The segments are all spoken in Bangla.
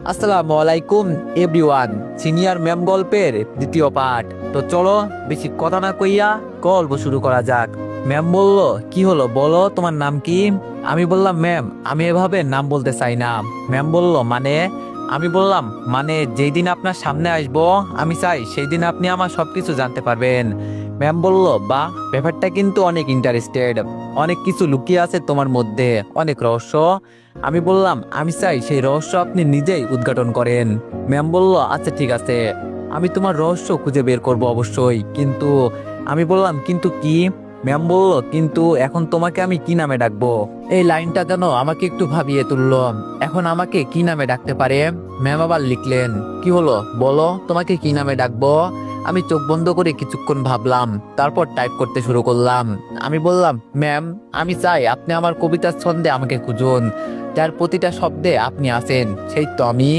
আসসালামু আলাইকুম এভরিওয়ান। সিনিয়র ম্যাম গল্পের দ্বিতীয় পার্ট। তো চলো বেশি কথা না কইয়া গল্প শুরু করা যাক। ম্যাম বলল, কি হলো বলো, তোমার নাম কি? আমি বললাম, ম্যাম আমি এভাবে নাম বলতে চাই না। ম্যাম বলল, মানে? আমি বললাম, মানে যেই দিন আপনার সামনে আসবো আমি চাই সেই দিন আপনি আমার সবকিছু জানতে পারবেন। ম্যাম বলল, বাহ, ব্যাপারটা কিন্তু অনেক ইন্টারেস্টেড, অনেক কিছু লুকিয়ে আছে তোমার মধ্যে, অনেক রহস্য। আমি বললাম, আমি চাই সেই রহস্য আপনি নিজেই উদ্ঘাটন করেন। ম্যাম বলল, আচ্ছা ঠিক আছে, আমি তোমার রহস্য খুঁজে বের করব অবশ্যই, কিন্তু আমি বললাম, কিন্তু কি? ম্যাম বলল, কিন্তু এখন তোমাকে আমি কি নামে ডাকবো? এই লাইনটা যেন আমাকে একটু ভাবিয়ে তুললো। এখন আমাকে কি নামে ডাকতে পারে? ম্যাম আবার লিখলেন, কি হলো বলো, তোমাকে কি নামে ডাকবো? আমি চোখ বন্ধ করে কিছুক্ষণ ভাবলাম, তারপর টাইপ করতে শুরু করলাম। আমি বললাম, ম্যাম আমি চাই আপনি আমার কবিতার ছন্দে আমাকে খুঁজুন, যার প্রতিটা শব্দে আপনি আছেন সেই তো আমি।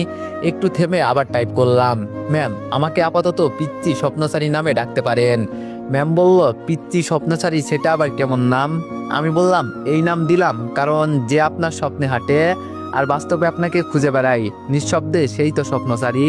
একটু থেমে আবার টাইপ করলাম, ম্যাম আমাকে আপাতত পিচ্চি স্বপ্নচারী নামে ডাকতে পারেন। ম্যাম বলল, পিচ্চি স্বপ্নচারী সেটা আবার কেমন নাম? আমি বললাম, এই নাম দিলাম কারণ যে আপনার স্বপ্নে হাঁটে আর বাস্তবে আপনাকে খুঁজে বেড়াই নিঃশব্দে সেই তো স্বপ্নচারী।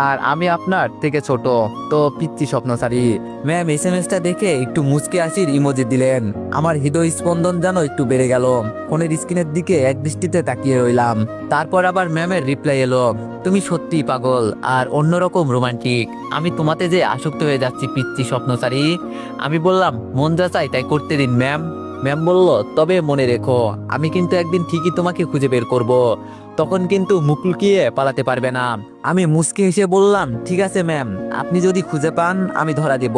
আর আমি আপনার থেকে ছোট, তো পিচ্চি স্বপ্নচারী। ম্যাম এসএমএসটা দেখে একটু মুচকে হাসির ইমোজি দিলেন। আমার হৃদয় স্পন্দন যেন একটু বেড়ে গেল। ফোনের স্ক্রিনের দিকে এক দৃষ্টিতে তাকিয়ে রইলাম। তারপর আবার ম্যামের রিপ্লাই এলো, তুমি সত্যিই পাগল আর অন্যরকম রোমান্টিক। আমি তোমাতে যে আসক্ত হয়ে যাচ্ছি পিচ্চি স্বপ্নচারী। আমি বললাম, মন যা চাই তাই করতে দিন ম্যাম। ম্যাম বলল, তবে মনে রেখো আমি কিন্তু একদিন ঠিকই তোমাকে খুঁজে বের করব, তখন কিন্তু মুখ লুকিয়ে পালাতে পারবে না। আমি মুচকে হেসে বললাম, ঠিক আছে ম্যাম, আপনি যদি খুঁজে পান আমি ধরা দেব।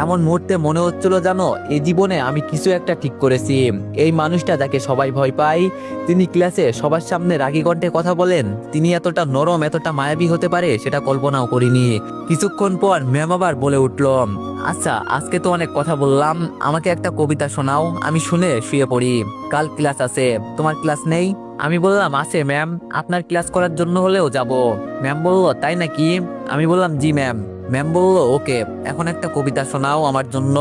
এমন মুহূর্তে মনে হচ্ছিল জানো, এই জীবনে আমি কিছু একটা ঠিক করেছি। এই মানুষটা যাকে সবাই ভয় পায়, তিনি ক্লাসে সবার সামনে রাগী কণ্ঠে কথা বলেন, তিনি এতটা নরম এতটা মায়াবী হতে পারে সেটা কল্পনাও করিনি। কিছুক্ষণ পর ম্যাম আবার বলে উঠল, আচ্ছা আজকে তো অনেক কথা বললাম, আমাকে একটা কবিতা শোনাও, আমি শুনে শুয়ে পড়ি। কাল ক্লাস আছে, তোমার ক্লাস নেই? আমি বললাম, আছে ম্যাম, আপনার ক্লাস করার জন্য হলেও যাব। ম্যাম বলল, তাই নাকি? আমি বললাম, জি ম্যাম। ম্যাম বলল, ওকে, এখন একটা কবিতা শোনাও আমার জন্য।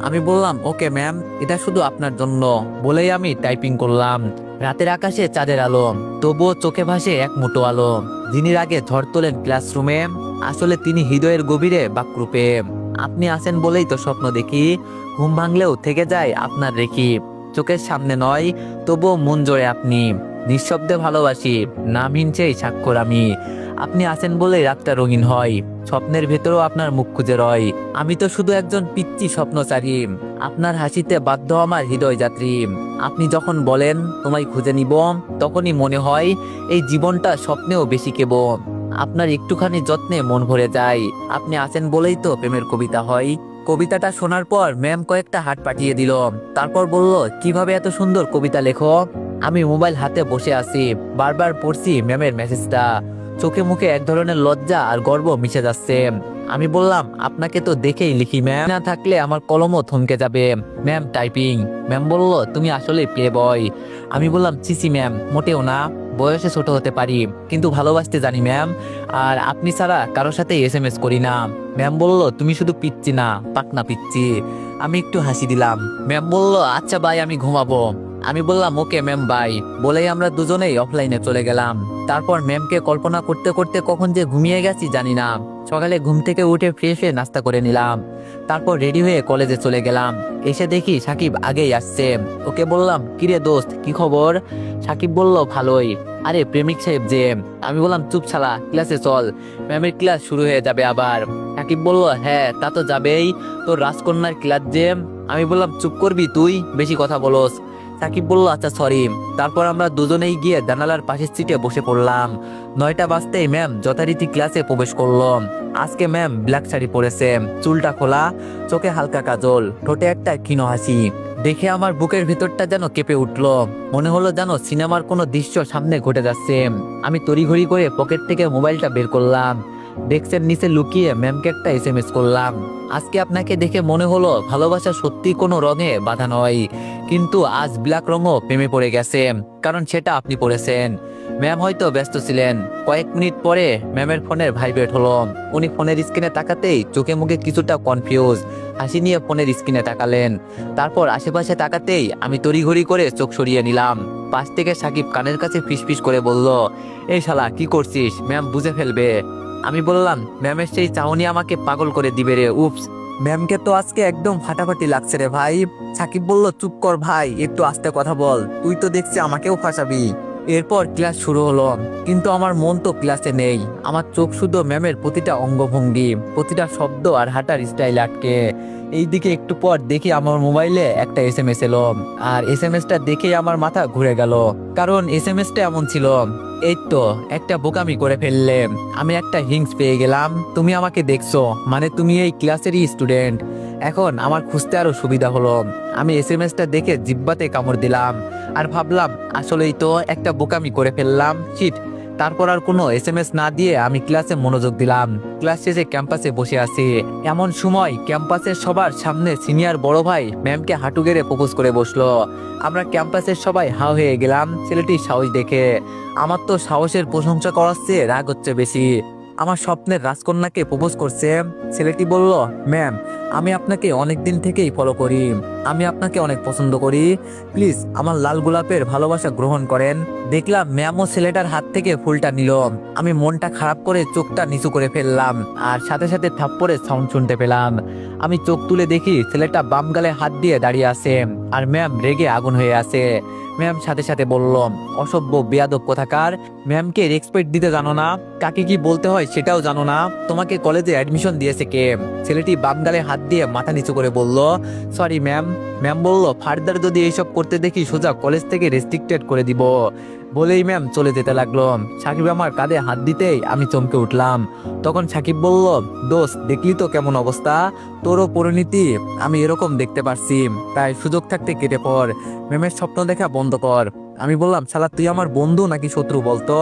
আমি বললাম, ওকে ম্যাম, এটা শুধু আপনার জন্য। বলেই আমি টাইপিং করলাম। রাতের আকাশে চাঁদের আলো, তবুও চোখে ভাসে এক মুঠো আলো। যিনি আগে ঝড় তোলেন ক্লাসরুমে, আসলে তিনি হৃদয়ের গভীরে বাক্রূপে। আপনি আছেন বলেই তো স্বপ্ন দেখি, ঘুম ভাঙলেও থেকে যায় আপনার রেখি। চোখের সামনে নয়, তবুও মন জোড়ে আপনি। নিঃশব্দে ভালোবাসি, নামহীন সেই স্বাক্ষর আমি। আপনি আছেন বলেই রাতটা রঙিন হয়, স্বপ্নের ভেতরেও আপনার মুখ খুঁজে রয়। আমি তো শুধু একজন পিচ্চি স্বপ্নচারী, আপনার হাসিতে বাধ্য আমার হৃদয় যাত্রী। আপনি যখন বলেন তোমায় খুঁজে নিব, তখনই মনে হয় এই জীবনটা স্বপ্নেও বেশি কেব। আপনার একটুখানি যত্নে মন ভরে যায়, আপনি আছেন বলেই তো প্রেমের কবিতা হয়। কবিতাটা শোনার পর ম্যাম কয়েকটা হাত পাঠিয়ে দিল। তারপর বলল, কিভাবে এত সুন্দর কবিতা লেখো? আমি মোবাইল হাতে বসে আছি, বারবার পড়ছি ম্যামের মেসেজটা। চোখে মুখে এক ধরনের লজ্জা আর গর্ব মিশে যাচ্ছে। আমি বললাম, আপনাকে তো দেখেই লিখি ম্যাম, না থাকলে আমার কলমও থমকে যাবে। Ma'am typing. ম্যাম বলল, তুমি আসলে প্লে বয়। আমি বললাম, চিসি ম্যাম, মোটেও না, বয়সে ছোট হতে পারি কিন্তু ভালোবাসতে জানি ম্যাম, আর আপনি ছাড়া কারোর সাথে এসএমএস করি না। ম্যাম বলল, তুমি শুধু পিচ্ছি না, পাকনা পিচ্ছি। আমি একটু হাসি দিলাম। ম্যাম বলল, আচ্ছা ভাই আমি ঘুমাবো। আমি বললাম, ওকে ম্যাম বাই। বলেই আমরা দুজনেই অফলাইনে চলে গেলাম। তারপর ম্যামকে কল্পনা করতে করতে কখন যে ঘুমিয়ে গেছি জানি না। সকালে ঘুম থেকে উঠে ফ্রেশ হয়ে নাস্তা করে নিলাম, তারপর রেডি হয়ে কলেজে চলে গেলাম। এসে দেখি সাকিব আগেই আসছে। ওকে বললাম, কিরে দোস্ত কি খবর? সাকিব বলল, ভালোই। আরে প্রেমিক সাহেব যে। আমি বললাম, চুপ শালা, ক্লাসে চল, ম্যামের ক্লাস শুরু হয়ে যাবে আবার। সাকিব বলল, হ্যাঁ তা তো যাবেই, তোর রাজকন্যার ক্লাস যে। আমি বললাম, চুপ করবি তুই, বেশি কথা বলস। সাকিব বলল, আচ্ছা সরি। তারপর আমরা দুজনেই গিয়ে জানালার পাশের সিটে বসে পড়লাম। 9টা বাজতেই ম্যাম যথারীতি ক্লাসে প্রবেশ করলো। আজকে ম্যাম ব্ল্যাক শাড়ি পরেছে, চুলটা খোলা, চোখে হালকা কাজল, ঠোঁটে একটা ক্ষীণ হাসি। দেখে আমার বুকের ভিতরটা যেন কেঁপে উঠলো। মনে হলো যেন সিনেমার কোনো দৃশ্য সামনে ঘটে যাচ্ছে। আমি তড়িঘড়ি করে পকেট থেকে মোবাইলটা বের করলাম, ডেস্কের নিচে লুকিয়ে ম্যামকে একটা এসএমএস করলাম। আজকে আপনাকে দেখে মনে হলো ভালোবাসা সত্যি কোনো রঙে বাঁধা নয়, কিন্তু আজ ব্ল্যাক রঙও প্রেমে পড়ে গেছে, কারণ সেটা আপনি পড়েছেন। ম্যাম হয়তো ব্যস্ত ছিলেন। কয়েক মিনিট পরে ম্যামের ফোনের ভাইব্রেট হলো। উনি ফোনের স্ক্রিনে তাকাতেই চোখে মুখে কিছুটা কনফিউজ হাসি নিয়ে ফোনের স্ক্রিনে তাকালেন। তারপর আশেপাশে তাকাতেই আমি তড়িঘড়ি করে চোখ সরিয়ে নিলাম। পাশ থেকে সাকিব কানের কাছে ফিসফিস করে বলল, এই শালা কি করছিস, ম্যাম বুঝে ফেলবে। আমি বললাম, ম্যামের সেই চাহনি আমাকে পাগল করে দিবে রে। উপস, ম্যামকে তো আজকে একদম ফাটাফাটি লাগছে রে ভাই। সাকিব বলল, চুপ কর ভাই, একটু আস্তে কথা বল, তুই তো দেখছি আমাকেও ফাঁসাবি। এরপর ক্লাস শুরু হলো, কিন্তু আমার মন তো ক্লাসে নেই। আমার চোখ শুধু ম্যামের প্রতিটা অঙ্গভঙ্গি, প্রতিটা শব্দ আর হাঁটার স্টাইল আটকে। এইদিকে একটু পর দেখি আমার মোবাইলে একটা এসএমএস এলো, আর এসএমএসটা দেখেই আমার মাথা ঘুরে গেল। কারণ এসএমএসটা এমন ছিল, এই তো একটা বোকামি করে ফেললে, আমি একটা হিংস পেয়ে গেলাম, তুমি আমাকে দেখছো মানে তুমি এই ক্লাসেরই স্টুডেন্ট। এখন আমার খুঁজতে আরো সুবিধা হলো। আমি এসএমএসটা দেখে জিব্বাতে কামড় দিলাম আর ভাবলাম, আসলেই তো একটা বোকামি করে ফেললাম, শিট। তারপর আর কোনো এসএমএস না দিয়ে আমি ক্লাসে মনোযোগ দিলাম। ক্লাস শেষে ক্যাম্পাসে বসে আছি। এমন সময় ক্যাম্পাসের সবার সামনে সিনিয়র বড় ভাই ম্যামকে হাঁটু গেড়ে প্রপোজ করে বসলো। আমরা ক্যাম্পাসের সবাই হাঁ হয়ে গেলাম ছেলেটির সাহস দেখে। আমার তো সাহসের প্রশংসা করার চেয়ে রাগ হচ্ছে বেশি। আমার স্বপ্নের রাজকন্যাকে প্রপোজ করছে। ছেলেটি বলল, ম্যাম আমি আপনাকে অনেক দিন থেকেই ফলো করি, আমি আপনাকে অনেক পছন্দ করি, প্লিজ আমার লাল গোলাপের ভালোবাসা গ্রহণ করেন। দেখলাম ম্যামও ছেলেটার হাত থেকে ফুলটা নিল। আমি মনটা খারাপ করে চোখটা নিচু করে ফেললাম, আর সাথে সাথে থাপ্পড়ের সাউন্ড শুনতে পেলাম। আমি চোখ তুলে দেখি ছেলেটা বাম গালে হাত দিয়ে দাঁড়িয়ে আছে, আর ম্যাম রেগে আগুন হয়ে আছে। ম্যাম সাথে সাথে বলল, অসভ্য বেয়াদব কোথাকার, ম্যামকে রেসপেক্ট দিতে জানো না, কাকে কি বলতে হয় সেটাও জানো না, তোমাকে কলেজে অ্যাডমিশন দিয়েছে কে? ছেলেটি বাম গালে হাত দিয়ে মাথা নিচু করে বলল, সরি ম্যাম। ম্যাম বলল, ফার্দার যদি এইসব করতে দেখি সোজা কলেজ থেকে রেস্ট্রিক্টেড করে দিব। বলেই ম্যাম চলে যেতে লাগলো। সাকিব আমার কাঁধে হাত দিতেই আমি চমকে উঠলাম। তখন সাকিব বলল, দোস্ত দেখলি তো কেমন অবস্থা, তোরও পরিণতি আমি এরকম দেখতে পারছি, তাই সুযোগ থাকতে কেটে পড়, ম্যামের স্বপ্ন দেখা বন্ধ কর। আমি বললাম, শালা তুই আমার বন্ধু নাকি শত্রু বলতো,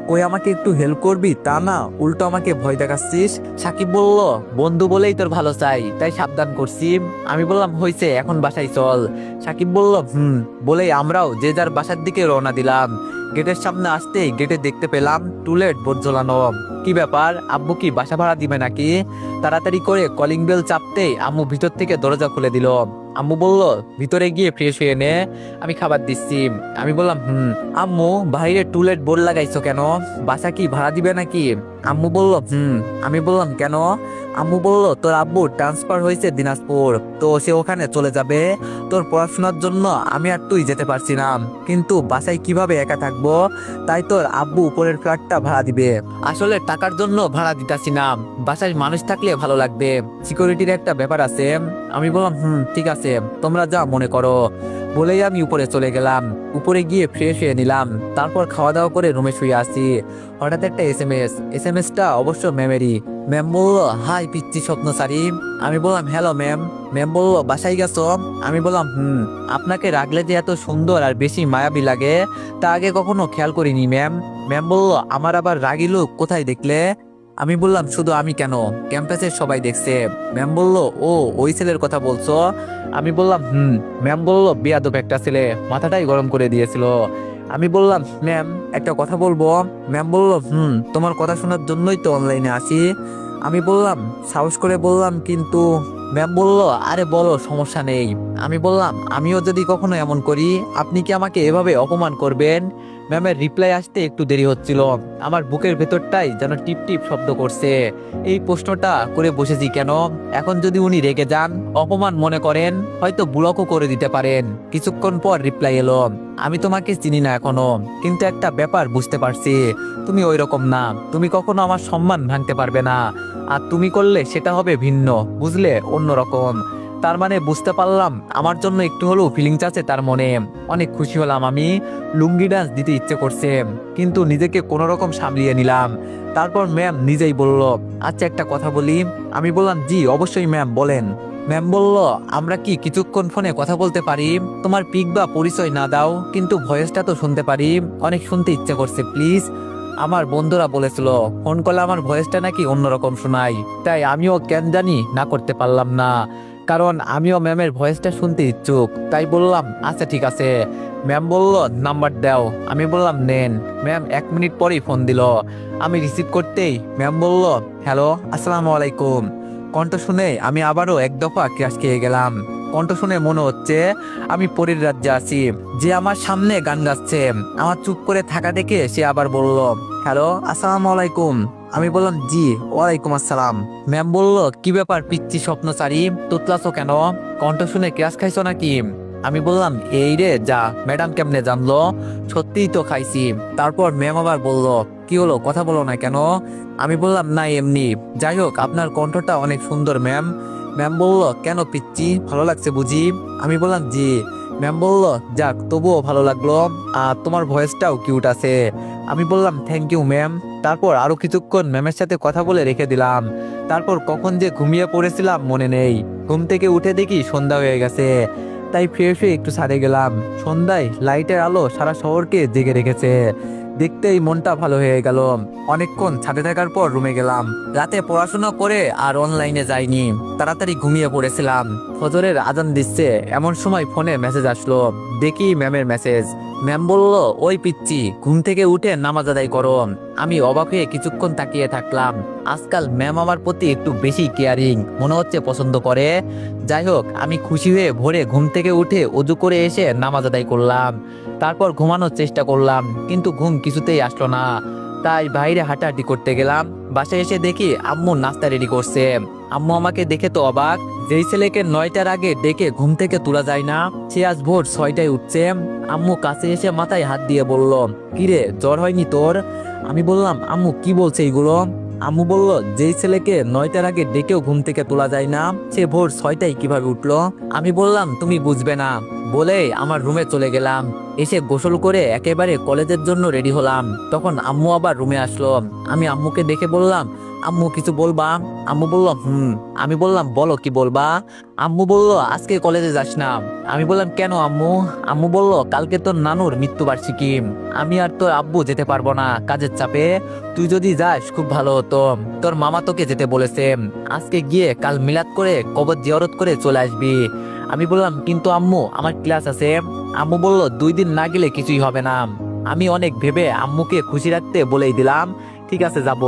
কই আমাকে একটু হেল্প করবি, তা না উল্টো আমাকে ভয় দেখাচ্ছিস। সাকিব বলল, বন্ধু বলেই তোর ভালো চাই, তাই সাবধান করছি। আমি বললাম, হইছে এখন বাসায় চল। সাকিব বলল, বলেই আমরাও যে যার বাসার দিকে রওনা দিলাম। গেটের সামনে আসতেই গেটে দেখতে পেলাম টুলেট বোর্ড ঝোলানো। কি ব্যাপার, আব্বু কি বাসা ভাড়া দিবে নাকি? তাড়াতাড়ি করে কলিং বেল চাপতেই আম্মু ভিতর থেকে দরজা খুলে দিল। আম্মু বলল, ভিতরে গিয়ে ফ্রেশ হয়ে নে, আমি খাবার দিচ্ছি। আমি বললাম, আম্মু বাইরে টুলেট বোর্ড লাগাইছো কেন, বাসা কি ভাড়া দিবে নাকি? আম্মু বলল, আমি বললাম, কেন? আম্মু বলল, তোর আব্বু ট্রান্সফার হয়েছে দিনাজপুর, তো সে ওখানে চলে যাবে, তোর পড়াশোনার জন্য আমি আর তুই যেতে পারছি না, কিন্তু বাসায় কিভাবে একা থাকবো, তাই তোর আব্বু উপরের ফ্ল্যাটটা ভাড়া দিবে। আসলে টাকার জন্য ভাড়া দিতাছি না, বাসায় মানুষ থাকলে ভালো লাগবে, সিকিউরিটির একটা ব্যাপার আছে। আমি বললাম, ঠিক আছে, তোমরা যা মনে করো। বলেই আমি উপরে চলে গেলাম। উপরে গিয়ে ফ্রেশ হয়ে নিলাম, তারপর খাওয়া দাওয়া করে রুমে শুয়ে আসি। হঠাৎ একটা এসএমএসটা অবশ্য ম্যামেরই। ম্যাম বলল, হাই পিচ্ছি স্বপ্ন সারি। আমি বললাম, হ্যালো ম্যাম। ম্যাম বলল, বাসায় গেছো? আমি বললাম, আপনাকে রাখলে যে এত সুন্দর আর বেশি মায়াবী লাগে তা আগে কখনো খেয়াল করিনি ম্যাম। ম্যাম বলল, আমার আবার রাগী লোক কোথায় দেখলে? আমি বললাম, শুধু আমি কেন, ক্যাম্পাসের সবাই দেখছে। ম্যাম বলল, ও ওই ছেলের কথা বলছো? আমি বললাম, ম্যাম বলল, বেয়াদব একটা ছেলে, মাথাটাই গরম করে দিয়েছিল। আমি বললাম, ম্যাম একটা কথা বলবো? ম্যাম বলল, তোমার কথা শোনার জন্যই তো অনলাইনে আসি। আমি বললাম, সাহস করে বললাম, কিন্তু। ম্যাম বলল, আরে বলো, সমস্যা নেই। আমি বললাম, আমিও যদি কখনো এমন করি আপনি কি আমাকে এভাবে অপমান করবেন? ম্যামের রিপ্লাই আসতে একটু দেরি হচ্ছিল। আমার বুকের ভেতরটাই যেন টিপ টিপ শব্দ করছে। এই প্রশ্নটা করে বসেছি কেন? এখন যদি উনি রেগে যান, অপমান মনে করেন, হয়তো ব্লকও করে দিতে পারেন। কিছুক্ষণ পর রিপ্লাই এলো, আমি তোমাকে চিনি না এখনো, কিন্তু একটা ব্যাপার বুঝতে পারছি, তুমি ওই রকম না, তুমি কখনো আমার সম্মান ভাঙতে পারবে না, আর তুমি করলে সেটা হবে ভিন্ন, বুঝলে, অন্যরকম। তার মানে বুঝতে পারলাম আমার জন্য একটু হলেও ফিলিংস আছে তার মনে। অনেক খুশি হলাম আমি। লুঙ্গি ডান্স দিতে ইচ্ছে করছে, কিন্তু নিজেকে কোনো রকম সামলিয়ে নিলাম। তারপর ম্যাম নিজেই বলল, আচ্ছা একটা কথা বলি। আমি বললাম, জি অবশ্যই ম্যাম, বলেন। ম্যাম বলল, আমরা কি কিছুক্ষণ ফোনে কথা বলতে পারি? তোমার পিক বা পরিচয় না দাও, কিন্তু ভয়েসটা তো শুনতে পারি, অনেক শুনতে ইচ্ছে করছে, প্লিজ। আমার বন্ধুরা বলেছিল ফোন কলে আমার ভয়েসটা নাকি অন্যরকম শোনায়, তাই আমিও কেন জানি না করতে পারলাম না, কারণ আমিও ম্যামের ভয়েসটা শুনতে ইচ্ছুক। তাই বললাম, আচ্ছা ঠিক আছে। ম্যাম বলল নাম্বার দাও। আমি বললাম নেন। ম্যাম 1 মিনিট পরেই ফোন দিল। আমি রিসিভ করতেই ম্যাম বলল হ্যালো, আসসালামু আলাইকুম। কণ্ঠ শুনে আমি আবারও এক দফা ক্রাশ খেয়ে গেলাম। কণ্ঠ শুনে মনে হচ্ছে আমি পরীর রাজ্যে আছি, যে আমার সামনে গান গাচ্ছে। আমার চুপ করে থাকা দেখে সে আবার বলল হ্যালো, আসসালামু আলাইকুম। আমি বললাম জি ওয়ালাইকুম আসসালাম। ম্যাম বলল কি ব্যাপার পিচ্ছি স্বপ্নচারী, তোতলাছো কেন? কণ্ঠ শুনে ক্রাশ খাইছো নাকি? আমি বললাম এই রে যা, ম্যাডাম কেমনে জানলো? সত্যিই তো খাইছি। তারপর ম্যাম আবার বলল কি হলো, কথা বলো না কেন? আমি বললাম না এমনি। যাই হোক আপনার কণ্ঠটা অনেক সুন্দর ম্যাম। ম্যাম বলল কেন পিচ্ছি, ভালো লাগছে বুঝি? আমি বললাম জি। ম্যাম বলল যাক তবুও ভালো লাগলো, আর তোমার ভয়েসটাও কিউট আছে। আমি বললাম থ্যাংক ইউ ম্যাম। তারপর আরো কিছুক্ষণ ম্যামের সাথে কথা বলে রেখে দিলাম। তারপর কখন যে ঘুমিয়ে পড়েছিলাম মনে নেই। ঘুম থেকে উঠে দেখি সন্ধ্যা হয়ে গেছে। তাই ফ্রেশ হয়ে একটু ছাদে গেলাম। সন্ধ্যায় লাইটের আলো সারা শহরকে জেগে রেখেছে। দেখতেই মনটা ভালো হয়ে গেল। অনেকক্ষণ ছাদে থাকার পর রুমে গেলাম। রাতে পড়াশোনা করে আর অনলাইনে যাইনি, তাড়াতাড়ি ঘুমিয়ে পড়েছিলাম। ফজরের আজান দিচ্ছে এমন সময় ফোনে মেসেজ আসলো। দেখি ম্যামের মেসেজ। ম্যাম বলল ওই পিচ্ছি ঘুম থেকে উঠে নামাজ আদায় করো। আমি অবাক হয়ে কিছুক্ষণ তাকিয়ে থাকলাম। আজকাল ম্যাম আমার প্রতি একটু বেশি কেয়ারিং, মনে হচ্ছে পছন্দ করে। যাই হোক আমি খুশি হয়ে ভোরে ঘুম থেকে উঠে ওযু করে এসে নামাজ আদায় করলাম। তারপর ঘুমানোর চেষ্টা করলাম, কিন্তু ঘুম কিছুতেই আসলো না। তাই বাইরে হাঁটাহাঁটি করতে গেলাম। বাসায় এসে দেখি আম্মু নাস্তা রেডি করছে। আম্মু আমাকে দেখে তো অবাক, যেই ছেলেকে 9টার আগে ডেকে ঘুম থেকে তোলা যায় না, সে আজ ভোর 6টায় উঠছে। আম্মু কাছে এসে মাথায় হাত দিয়ে বলল কিরে জ্বর হয়নি তোর? আমি বললাম আম্মু কি বলছে এগুলো? আম্মু বলল যেই ছেলেকে 9টার আগে ডেকেও ঘুম থেকে তোলা যায় না, সে ভোর 6টায় কিভাবে উঠলো? আমি বললাম তুমি বুঝবে না বলে আমার রুমে চলে গেলাম। এসে গোসল করে একেবারে কলেজের জন্য রেডি হলাম। তখন আম্মু আবার রুমে আসলো। আমি আম্মুকে দেখে বললাম আম্মু কিছু বলবা? আম্মু বলল আমি বললাম বলো কি বলবা? আম্মু বলল আজকে কলেজে যাস না। আমি বললাম কেন আম্মু? আম্মু বলল কালকে তোর নানুর মৃত্যুবার্ষিকী, আমি আর তোর আব্বু যেতে পারবো না কাজের চাপে। তুই যদি যাস খুব ভালো হতো। তোর মামা তোকে যেতে বলেছে। আজকে গিয়ে কাল মিলাদ করে কবর জিয়ারত করে চলে আসবি। আমি বললাম কিন্তু আম্মু আমার ক্লাস আছে। আম্মু বলল 2 দিন না গেলে কিছুই হবে না। আমি অনেক ভেবে আম্মুকে খুশি রাখতে বলেই দিলাম ঠিক আছে যাব।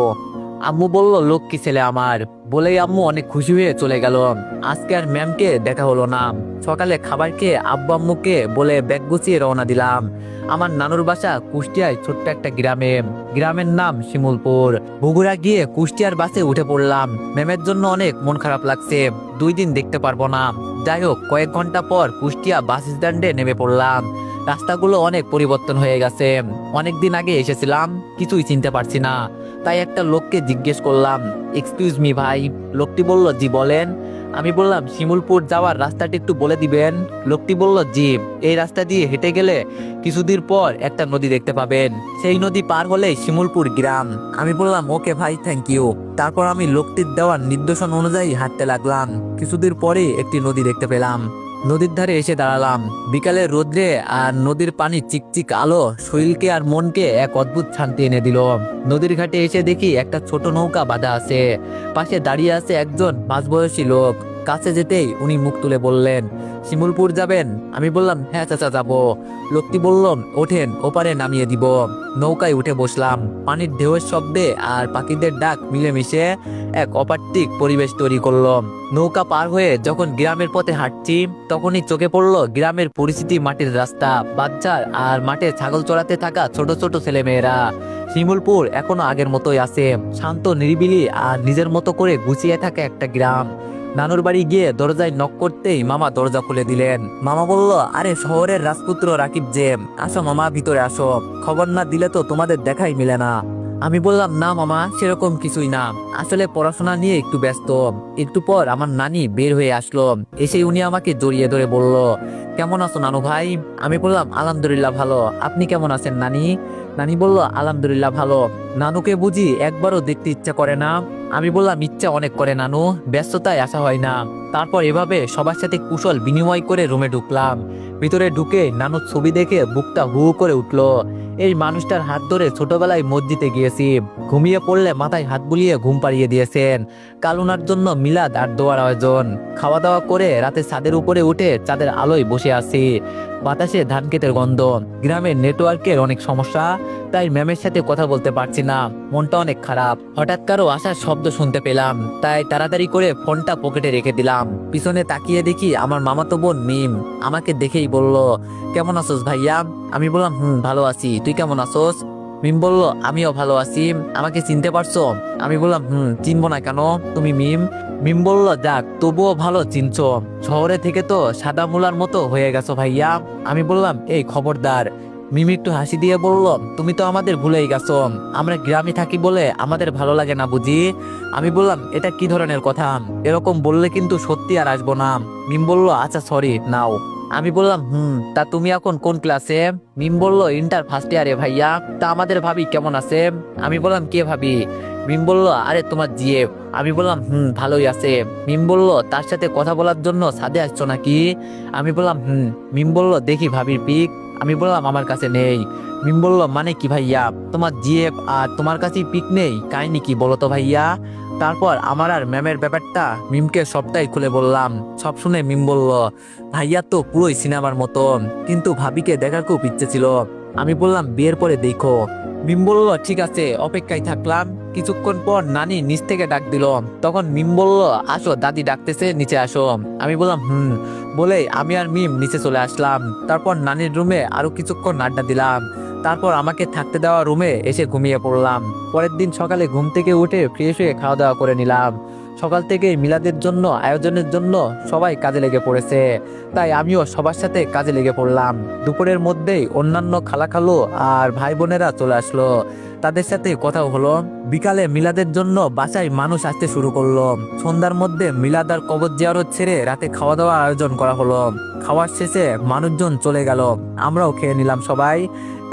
আম্মু বলল লক্ষ্মী ছেলে আমার, বলেই আম্মু অনেক খুশি হয়ে চলে গেল। আজকে আর ম্যামকে দেখা হলো না। সকালে খাবার খেয়ে আব্বু আম্মুকে বলে ব্যাগ গুছিয়ে রওনা দিলাম। আমার নানুর বাসা কুষ্টিয়ায় ছোট্ট একটা গ্রামে। গ্রামের নাম শিমুলপুর। বগুড়া গিয়ে কুষ্টিয়ার বাসে উঠে পড়লাম। ম্যামের জন্য অনেক মন খারাপ লাগছে, 2 দিন দেখতে পারবো না। যাই হোক কয়েক ঘন্টা পর কুষ্টিয়া বাস স্ট্যান্ডে নেমে পড়লাম। রাস্তাগুলো অনেক পরিবর্তন হয়ে গেছে। অনেকদিন আগে এসেছিলাম, কিছুই চিনতে পারছি না। তাই একটা লোককে জিজ্ঞেস করলাম এক্সকিউজ মি ভাই। লোকটি বলল জি বলেন। আমি বললাম শিমুলপুর যাওয়ার রাস্তাটি একটু বলে দিবেন। লোকটি বলল জি, এই রাস্তা দিয়ে হেঁটে গেলে কিছুদিন পর একটা নদী দেখতে পাবেন, সেই নদী পার হলেই শিমুলপুর গ্রাম। আমি বললাম ওকে ভাই থ্যাংক ইউ। তারপর আমি লোকটির দেওয়ার নির্দেশন অনুযায়ী হাঁটতে লাগলাম। কিছুদিন পরে একটি নদী দেখতে পেলাম। নদীর ধারে এসে দাঁড়ালাম। বিকালের রোদ্রে আর নদীর পানি চিকচিক আলো শরীরকে আর মনকে এক অদ্ভুত শান্তি এনে দিল। নদীর ঘাটে এসে দেখি একটা ছোট নৌকা বাঁধা আছে। পাশে দাঁড়িয়ে আছে একজন মাঝবয়সী লোক। কাছে যেতেই উনি মুখ তুলে বললেন শিমুলপুর যাবেন? আমি বললাম হ্যাঁ চাচা যাবো। লোকটি বলল ওঠেন, ওপারে নামিয়ে দিব। নৌকায় উঠে বসলাম। পানির ঢেউয়ের শব্দে আর পাখিদের ডাক মিলেমিশে এক অপার্থিক পরিবেশ তৈরি করলো। নৌকা পার হয়ে যখন গ্রামের পথে হাঁটছি, তখনই চোখে পড়লো গ্রামের পরিচিতি মাটির রাস্তা, বাচ্চার আর মাঠে ছাগল চড়াতে থাকা ছোট ছোট ছেলেমেয়েরা। শিমুলপুর এখনো আগের মতোই আছে, শান্ত নিরিবিলি আর নিজের মতো করে গুছিয়ে থাকা একটা গ্রাম। নানুর বাড়ি গিয়ে দরজায় নক করতেই মামা দরজা খুলে দিলেন। মামা বলল আরে শহরের রাজপুত্র রাকিব যে, আসো মামা ভিতরে আসো, খবর না দিলে তো তোমাদের দেখাই মিলে না। আমি বললাম না মামা সেরকম কিছুই না, আসলে পড়াশোনা নিয়ে একটু ব্যস্ত। একটু পর আমার নানি বের হয়ে আসলো। এসে উনি আমাকে জড়িয়ে ধরে বলল কেমন আছো নানু ভাই? আমি বললাম আলহামদুলিল্লাহ ভালো, আপনি কেমন আছেন নানি? নানি বলল আলহামদুলিল্লাহ ভালো। নানুকে বুঝি একবারও দেখতে ইচ্ছা করে না? আমি বললাম ইচ্ছা অনেক করে নানু, ব্যস্ততায় আসা হয় না। তারপর এভাবে সবার সাথে কুশল বিনিময় করে রুমে ঢুকলাম। ভিতরে ঢুকে নানুর ছবি দেখে বুকটা হু করে উঠলো। এই মানুষটার হাত ধরে ছোটবেলায় মসজিদে গিয়েছি, ঘুমিয়ে পড়লে মাথায় হাত বুলিয়ে ঘুম পাড়িয়ে দিয়েছেন। কাল ওনার জন্য মিলাদ আর দোয়ার আয়োজন। খাওয়া দাওয়া করে রাতে ছাদের উপরে উঠে চাঁদের আলোয় বসে আছি। বাতাসে ধান ক্ষেতের গন্ধ। গ্রামের নেটওয়ার্কের অনেক সমস্যা, তাই ম্যামের সাথে কথা বলতে পারছি না। মনটা অনেক খারাপ। হঠাৎ কারো আসার শব্দ শুনতে পেলাম, তাই তাড়াতাড়ি করে ফোনটা পকেটে রেখে দিলাম। পিছনে তাকিয়ে দেখি আমার মামাতো বোন মিম আমাকে দেখেই বলল, কেমন আছোস ভাইয়া? আমি বললাম ভালো আছি, তুই কেমন আছোস? মিম বলল, আমিও ভালো আছি। আমাকে চিনতে পারছো? আমি বললাম চিনবো না কেন, তুমি মিম। মিম বলল, যাক তবুও ভালো চিনছো, শহরে থেকে তো সাদা মুলার মতো হয়ে গেছো ভাইয়া। আমি বললাম, এই খবরদার। মিম একটু হাসি দিয়ে বলল, তুমি তো আমাদের ভুলেই গেছো, আমরা গ্রামে থাকি বলে আমাদের ভালো লাগে না বুঝি? আমি বললাম, এটা কি ধরনের কথা? এরকম বললে কিন্তু সত্যি আর আসবো না। মিম বলল, আচ্ছা সরি নাও। আমি বললাম, তা তুমি এখন কোন ক্লাসে? মিম বলল, ইন্টার ফার্স্ট ইয়ারে ভাইয়া। তা আমাদের ভাবি কেমন আছে? আমি বললাম, কে ভাবি? মিম বলল, আরে তোমার জিএফ। আমি বললাম, ভালোই আছে। মিম বলল, তার সাথে কথা বলার জন্য ছাদে আসছো নাকি? আমি বললাম, মিম বলল, দেখি ভাবির পিক। আমি বললাম, আমার কাছে নেই। মিম বলল, মানে কি ভাইয়া, তোমার জিএফ আর তোমার কাছে পিক নেই? কাহিনী কি বলো তো ভাইয়া? তারপর আমার আর ম্যামের ব্যাপারটা মিমকে সবটাই খুলে বললাম। সব শুনে মিম বলল, ভাইয়া তো পুরোই সিনেমার মতন, কিন্তু ভাবিকে দেখার খুব ইচ্ছে ছিল। আমি বললাম, বিয়ের পরে দেখো। মিম বলল, ঠিক আছে, অপেক্ষায় থাকলাম। কিছুক্ষণ পর নানি নিচ থেকে ডাক দিল। তখন মিম বলল, আসো দাদি ডাকতেছে, নিচে আসো। আমি বললাম বলে আমি আর মিম নিচে চলে আসলাম। তারপর নানির রুমে আরো কিছুক্ষণ আড্ডা দিলাম। তারপর আমাকে থাকতে দেওয়া রুমে এসে ঘুমিয়ে পড়লাম। পরের দিন সকালে ঘুম থেকে উঠে ফ্রেশ হয়ে খাওয়া দাওয়া করে নিলাম। সকাল থেকে মিলাদের জন্য আয়োজনের জন্য সবাই কাজে লেগে পড়েছে, তাই আমিও সবার সাথে কাজে লেগে পড়লাম। দুপুরের মধ্যেই অন্যান্য খালাখালু আর ভাই বোনেরা চলে আসলো, তাদের সাথে কথাও হলো। বিকালে মিলাদের জন্য বাসায় মানুষ আসতে শুরু করলো। সন্ধ্যার মধ্যে মিলাদ আর কবর জিয়ারত ছেড়ে রাতে খাওয়া দাওয়ার আয়োজন করা হলো। খাওয়ার শেষে মানুষজন চলে গেল, আমরাও খেয়ে নিলাম সবাই।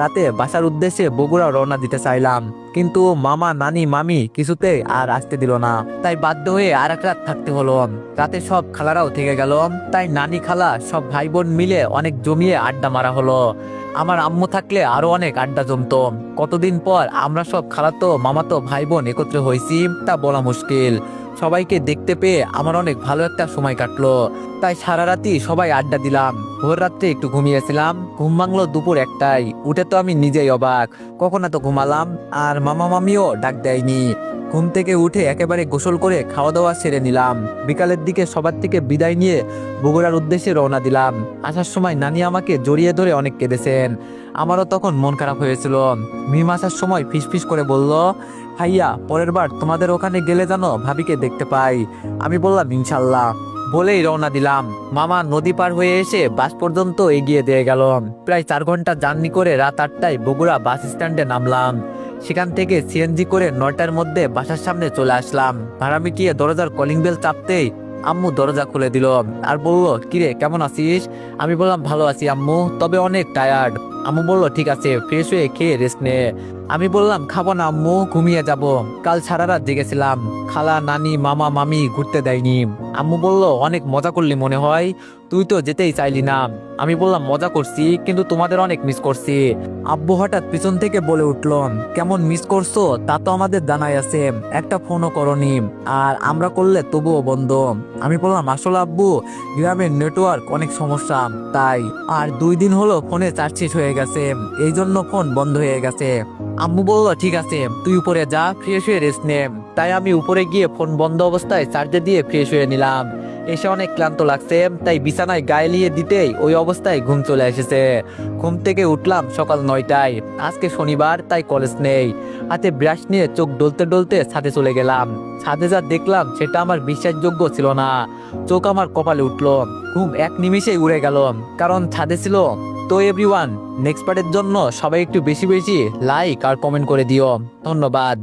রাতে বাসার উদ্দেশ্যে বগুড়া রওনা দিতে চাইলাম, কিন্তু মামা নানি মামি কিছুতেই আর আসতে দিল না, তাই বাধ্য হয়ে আর এক রাত থাকতে হলো। রাতে সব খালারাও থেকে গেল, তাই নানি খালা সব ভাই বোন মিলে অনেক জমিয়ে আড্ডা মারা হলো। আমার আম্মু থাকলে আরো অনেক আড্ডা জমতো। কতদিন পর আমরা সব খালাতো মামাতো ভাই বোন একত্রে হয়েছি তা বলা মুশকিল। সবাইকে দেখতে পেয়ে আমার অনেক ভালো একটা সময় কাটলো, তাই সারা রাতি সবাই আড্ডা দিলাম। ভোর রাত্রে একটু ঘুমিয়েছিলাম, ঘুম ভাঙলো দুপুর 1টায়। উঠে তো আমি নিজেই অবাক, কখন এত ঘুমালাম আর মামা মামিও ডাক দেয়নি। ঘুম থেকে উঠে একেবারে গোসল করে খাওয়া দাওয়া সেরে নিলাম। বিকালের দিকে সবার থেকে বিদায় নিয়ে বগুড়ার উদ্দেশ্যে রওনা দিলাম। আসার সময় নানি আমাকে জড়িয়ে ধরে অনেক কেঁদেছেন। আমারও তখন মন খারাপ হয়েছিল। মিম আসার সময় ফিসফিস করে বলল, ভাইয়া পরের বার তোমাদের ওখানে গেলে জানো ভাবিকে দেখতে পাই। আমি বললাম, ইনশাল্লাহ। বলেই রওনা দিলাম। মামা নদী পার হয়ে এসে বাস পর্যন্ত এগিয়ে দিয়ে গেল। প্রায় 4 ঘন্টা জার্নি করে রাত 8টায় বগুড়া বাস স্ট্যান্ডে নামলাম। সেখান থেকে সিএনজি করে 9টার মধ্যে বাসার সামনে চলে আসলাম। ভাড়া মিটিয়ে দরজার কলিং বেল চাপতেই আম্মু দরজা খুলে দিল আর বলল, কিরে কেমন আছিস? আমি বললাম, ভালো আছি আম্মু, তবে অনেক টায়ার্ড। আম্মু বলল, ঠিক আছে, ফ্রেশ হয়ে খেয়ে রেস্ট নে। আমি বললাম, খাবো না আম্মু, ঘুমিয়ে যাব, কাল সারা রাত জেগেছিলাম, খালা নানি মামা মামি ঘুরতে দেয়নি। আম্মু বলল, অনেক মজা করলি মনে হয়, তুই তো যেতেই চাইলি না। আমি বললাম, মজা করছি, কিন্তু তোমাদের অনেক মিস করছি। আব্বু হঠাৎ পিছন থেকে বলে উঠল, কেমন মিস করছো তা তো আমাদের জানাই আছে, একটা ফোনও করনি, আর আমরা করলে তবুও বন্ধ। আমি বললাম, আসলে আব্বু গ্রামের নেটওয়ার্ক অনেক সমস্যা, তাই। আর 2 দিন হলো ফোনে চার্জ শেষ হয়ে গেছে, এই জন্য ফোন বন্ধ হয়ে গেছে। আম্মু বলল, ঠিক আছে, তুই উপরে যা, ফ্রেশ হয়ে রেস্ট নে। তাই আমি উপরে গিয়ে ফোন বন্ধ অবস্থায় চার্জে দিয়ে ফ্রেশ হয়ে নিলাম। এসে অনেক ক্লান্ত লাগছে, তাই বিছানায় গায়ে লিয়ে দিতেই ওই অবস্থায় ঘুম চলে এসেছে। ঘুম থেকে উঠলাম সকাল 9টায়। আজকে শনিবার, তাই কলেজ নেই। হাতে ব্রাশ নিয়ে চোখ ডলতে ডলতে ছাদে চলে গেলাম। ছাদে যা দেখলাম সেটা আমার বিশ্বাসযোগ্য ছিল না। চোখ আমার কপালে উঠলো, ঘুম এক নিমিষেই উড়ে গেল, কারণ ছাদে ছিল। তো এভরিওয়ান, নেক্সট পার্টের জন্য সবাই একটু বেশি বেশি লাইক আর কমেন্ট করে দিও। ধন্যবাদ।